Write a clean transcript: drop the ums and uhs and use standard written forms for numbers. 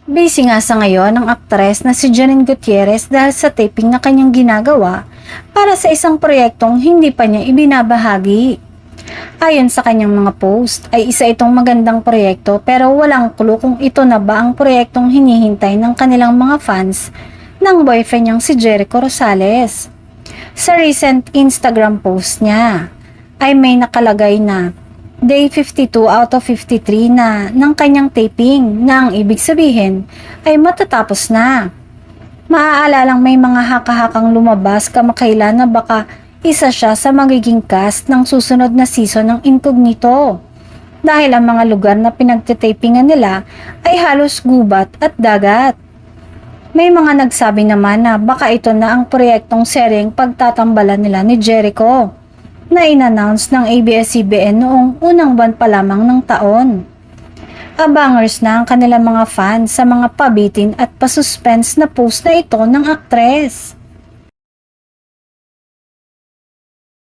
Busy nga sa ngayon ang aktres na si Janine Gutierrez dahil sa taping na kanyang ginagawa para sa isang proyektong hindi pa niya ibinabahagi. Ayon sa kanyang mga post ay isa itong magandang proyekto pero walang clue kung ito na ba ang proyektong hinihintay ng kanilang mga fans ng boyfriend niyang si Jericho Rosales. Sa recent Instagram post niya ay may nakalagay na Day 52 out of 53 na ng kanyang taping na ang ibig sabihin ay matatapos na. Maaalalang may mga haka-hakang lumabas kamakailan na baka isa siya sa magiging cast ng susunod na season ng Incognito. Dahil ang mga lugar na pinagtitapingan nila ay halos gubat at dagat. May mga nagsabi naman na baka ito na ang proyektong seryeng pagtatambalan nila ni Jericho na in-announce ng ABS-CBN noong unang buwan pa lamang ng taon. Abangers na ang kanilang mga fans sa mga pabitin at pasuspense na post na ito ng aktres.